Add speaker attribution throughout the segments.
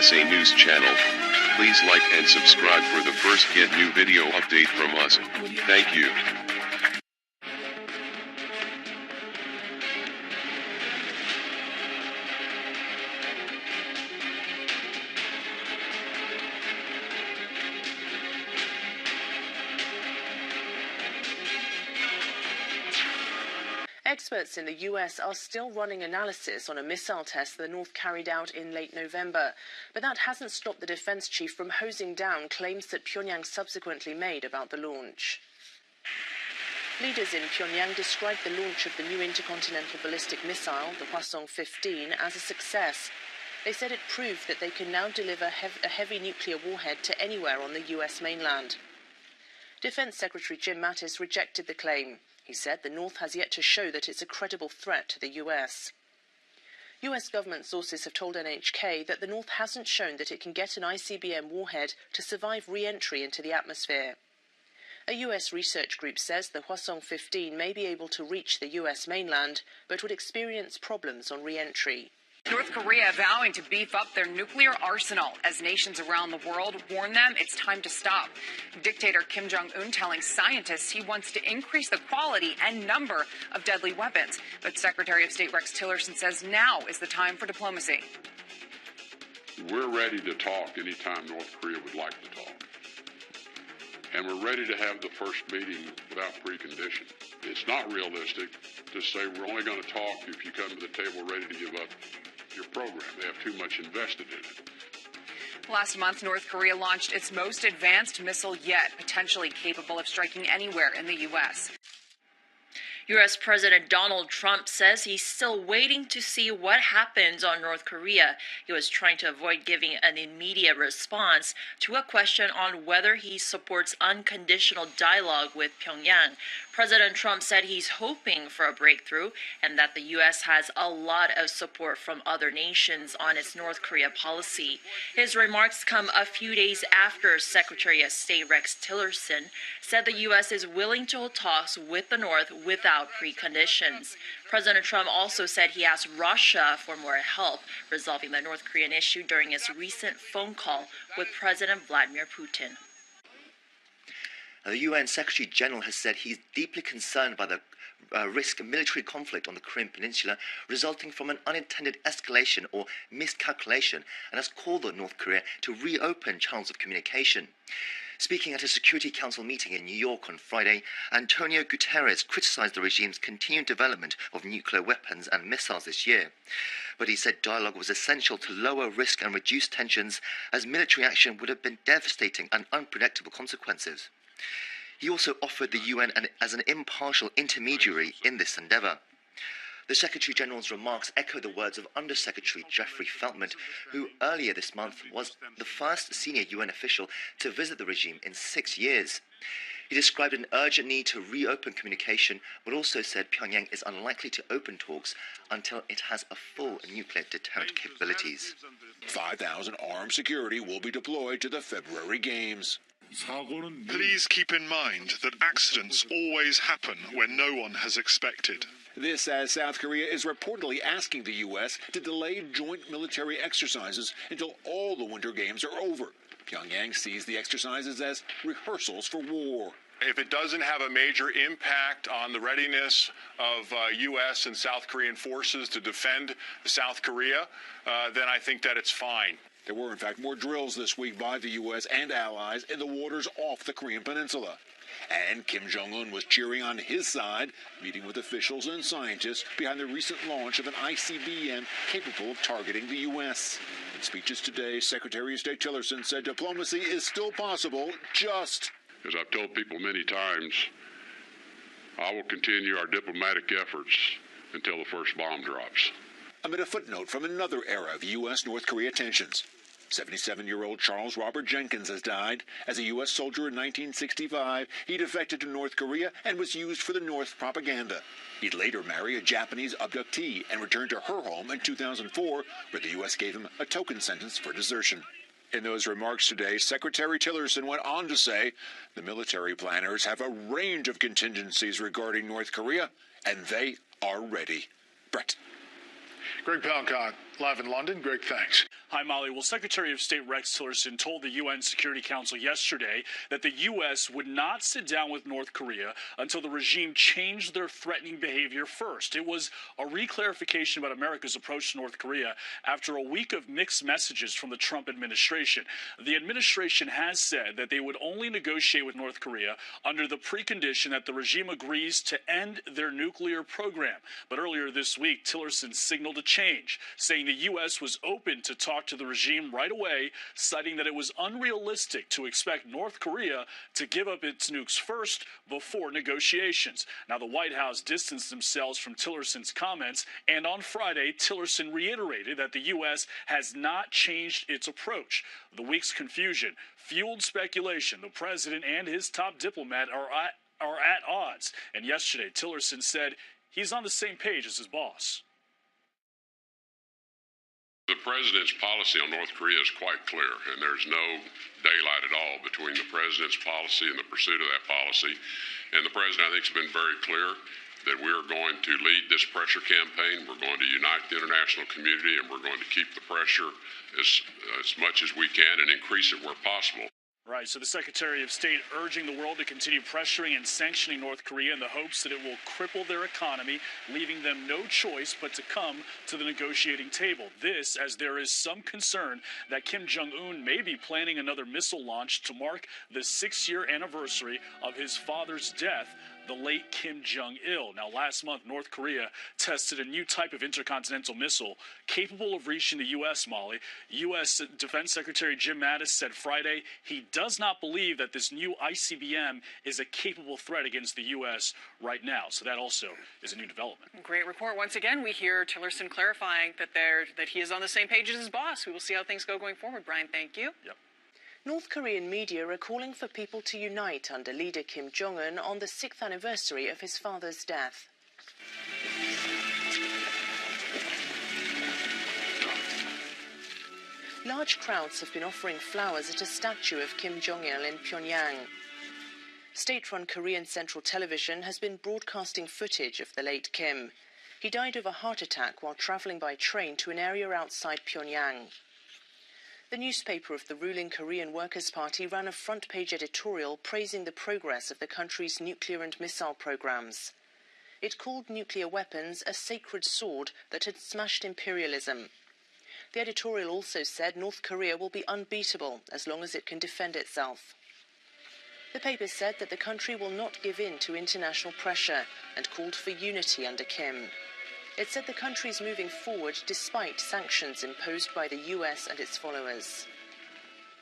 Speaker 1: USA News channel. Please like and subscribe for the first get new video update from us. Thank you.
Speaker 2: Experts in the US are still running analysis on a missile test the North carried out in late November, but that hasn't stopped the defense chief from hosing down claims that Pyongyang subsequently made about the launch. Leaders in Pyongyang described the launch of the new intercontinental ballistic missile, the Hwasong-15, as a success. They said it proved that they can now deliver a heavy nuclear warhead to anywhere on the US mainland. Defense Secretary Jim Mattis rejected the claim. He said the North has yet to show that it's a credible threat to the US. US government sources have told NHK that the North hasn't shown that it can get an ICBM warhead to survive re-entry into the atmosphere. A US research group says the Hwasong-15 may be able to reach the US mainland, but would experience problems on re-entry.
Speaker 3: North Korea vowing to beef up their nuclear arsenal as nations around the world warn them it's time to stop. Dictator Kim Jong-un telling scientists he wants to increase the quality and number of deadly weapons. But Secretary of State Rex Tillerson says now is the time for diplomacy.
Speaker 4: We're ready to talk anytime North Korea would like to talk. And we're ready to have the first meeting without precondition. It's not realistic to say we're only going to talk if you come to the table ready to give up your program. They have too much invested in it.
Speaker 3: Last month, North Korea launched its most advanced missile yet, potentially capable of striking anywhere in the U.S.
Speaker 5: U.S. President Donald Trump says he's still waiting to see what happens on North Korea. He was trying to avoid giving an immediate response to a question on whether he supports unconditional dialogue with Pyongyang. President Trump said he's hoping for a breakthrough and that the U.S. has a lot of support from other nations on its North Korea policy. His remarks come a few days after Secretary of State Rex Tillerson said the U.S. is willing to hold talks with the North without preconditions. President Trump also said he asked Russia for more help resolving the North Korean issue during his recent phone call with President Vladimir Putin.
Speaker 6: The UN Secretary General has said he's deeply concerned by the risk of military conflict on the Korean Peninsula resulting from an unintended escalation or miscalculation and has called on North Korea to reopen channels of communication. Speaking at a Security Council meeting in New York on Friday, Antonio Guterres criticized the regime's continued development of nuclear weapons and missiles this year. But he said dialogue was essential to lower risk and reduce tensions, as military action would have been devastating and unpredictable consequences. He also offered the UN as an impartial intermediary in this endeavour. The Secretary General's remarks echo the words of Under-Secretary Jeffrey Feltman, who earlier this month was the first senior UN official to visit the regime in 6 years. He described an urgent need to reopen communication, but also said Pyongyang is unlikely to open talks until it has a full nuclear deterrent capabilities.
Speaker 7: 5,000 armed security will be deployed to the February Games.
Speaker 8: Please keep in mind that accidents always happen when no one has expected.
Speaker 7: This as South Korea is reportedly asking the U.S. to delay joint military exercises until all the Winter Games are over. Pyongyang sees the exercises as rehearsals for war.
Speaker 9: If it doesn't have a major impact on the readiness of U.S. and South Korean forces to defend South Korea, then I think that it's fine.
Speaker 7: There were, in fact, more drills this week by the U.S. and allies in the waters off the Korean Peninsula. And Kim Jong-un was cheering on his side, meeting with officials and scientists behind the recent launch of an ICBM capable of targeting the U.S. In speeches today, Secretary of State Tillerson said diplomacy is still possible, just...
Speaker 4: As I've told people many times, I will continue our diplomatic efforts until the first bomb drops.
Speaker 7: Amid a footnote from another era of U.S.-North Korea tensions. 77-year-old Charles Robert Jenkins has died. As a U.S. soldier in 1965, he defected to North Korea and was used for the North propaganda. He'd later marry a Japanese abductee and return to her home in 2004, where the U.S. gave him a token sentence for desertion. In those remarks today, Secretary Tillerson went on to say the military planners have a range of contingencies regarding North Korea, and they are ready. Brett.
Speaker 8: Greg Palcott, live in London. Greg, thanks.
Speaker 10: Hi, Molly. Well, Secretary of State Rex Tillerson told the UN Security Council yesterday that the U.S. would not sit down with North Korea until the regime changed their threatening behavior first. It was a reclarification about America's approach to North Korea after a week of mixed messages from the Trump administration. The administration has said that they would only negotiate with North Korea under the precondition that the regime agrees to end their nuclear program. But earlier this week, Tillerson signaled a change, saying the U.S. was open to talk to the regime right away, citing that it was unrealistic to expect North Korea to give up its nukes first before negotiations. Now, the White House distanced themselves from Tillerson's comments, and on Friday, Tillerson reiterated that the U.S. has not changed its approach. The week's confusion fueled speculation the president and his top diplomat are at odds, and yesterday, Tillerson said he's on the same page as his boss.
Speaker 4: The president's policy on North Korea is quite clear, and there's no daylight at all between the president's policy and the pursuit of that policy. And the president, I think, has been very clear that we are going to lead this pressure campaign. We're going to unite the international community, and we're going to keep the pressure as much as we can and increase it where possible.
Speaker 10: Right, so the Secretary of State urging the world to continue pressuring and sanctioning North Korea in the hopes that it will cripple their economy, leaving them no choice but to come to the negotiating table. This, as there is some concern that Kim Jong-un may be planning another missile launch to mark the 6-year anniversary of his father's death, the late Kim Jong-il. Now, last month, North Korea tested a new type of intercontinental missile capable of reaching the U.S., Molly. U.S. Defense Secretary Jim Mattis said Friday he does not believe that this new ICBM is a capable threat against the U.S. right now. So that also is a new development.
Speaker 3: Great report. Once again, we hear Tillerson clarifying that he is on the same page as his boss. We will see how things go going forward. Brian, thank you.
Speaker 10: Yep.
Speaker 2: North Korean media are calling for people to unite under leader Kim Jong-un on the 6th anniversary of his father's death. Large crowds have been offering flowers at a statue of Kim Jong-il in Pyongyang. State-run Korean Central Television has been broadcasting footage of the late Kim. He died of a heart attack while traveling by train to an area outside Pyongyang. The newspaper of the ruling Korean Workers' Party ran a front-page editorial praising the progress of the country's nuclear and missile programs. It called nuclear weapons a sacred sword that had smashed imperialism. The editorial also said North Korea will be unbeatable as long as it can defend itself. The paper said that the country will not give in to international pressure and called for unity under Kim. It said the country is moving forward despite sanctions imposed by the U.S. and its followers.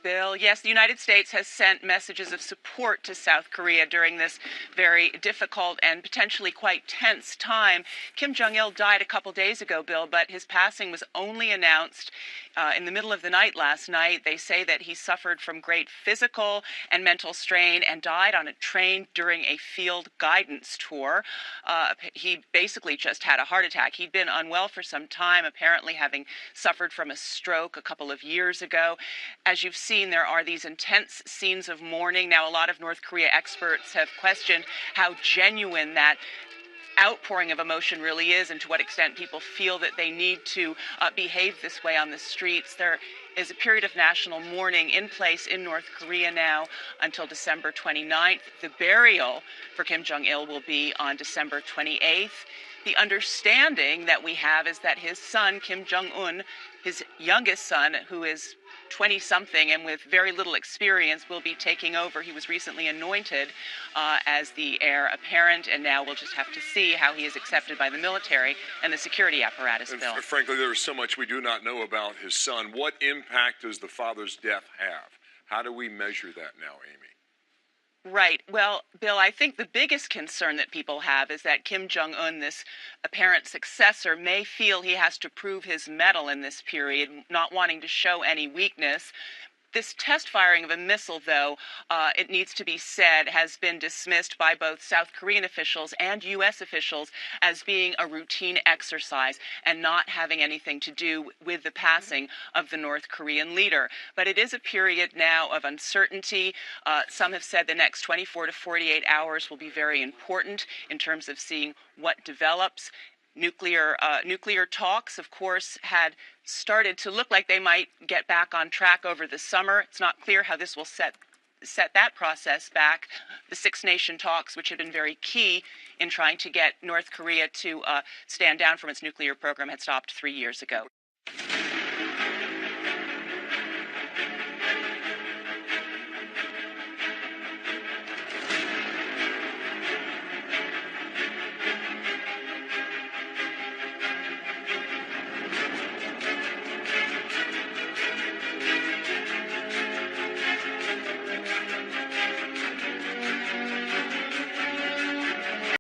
Speaker 11: Bill, yes, the United States has sent messages of support to South Korea during this very difficult and potentially quite tense time. Kim Jong-il died a couple days ago, Bill, but his passing was only announced in the middle of the night last night. They say that he suffered from great physical and mental strain and died on a train during a field guidance tour. He basically just had a heart attack. He'd been unwell for some time, apparently having suffered from a stroke a couple of years ago. As you've seen, there are these intense scenes of mourning. Now, a lot of North Korea experts have questioned how genuine that outpouring of emotion really is and to what extent people feel that they need to behave this way on the streets. There is a period of national mourning in place in North Korea now until December 29th. The burial for Kim Jong-il will be on December 28th. The understanding that we have is that his son, Kim Jong-un, his youngest son, who is 20-something and with very little experience, will be taking over. He was recently anointed as the heir apparent, and now we'll just have to see how he is accepted by the military and the security apparatus, Bill.
Speaker 12: Frankly, there is so much we do not know about his son. What impact does the father's death have? How do we measure that now, Amy?
Speaker 11: Right. Well, Bill, I think the biggest concern that people have is that Kim Jong-un, this apparent successor, may feel he has to prove his mettle in this period, not wanting to show any weakness. This test firing of a missile, though, it needs to be said, has been dismissed by both South Korean officials and U.S. officials as being a routine exercise and not having anything to do with the passing of the North Korean leader. But it is a period now of uncertainty. Some have said the next 24 to 48 hours will be very important in terms of seeing what develops. Nuclear talks, of course, had started to look like they might get back on track over the summer. It's not clear how this will set that process back. The six-nation talks, which had been very key in trying to get North Korea to stand down from its nuclear program, had stopped 3 years ago.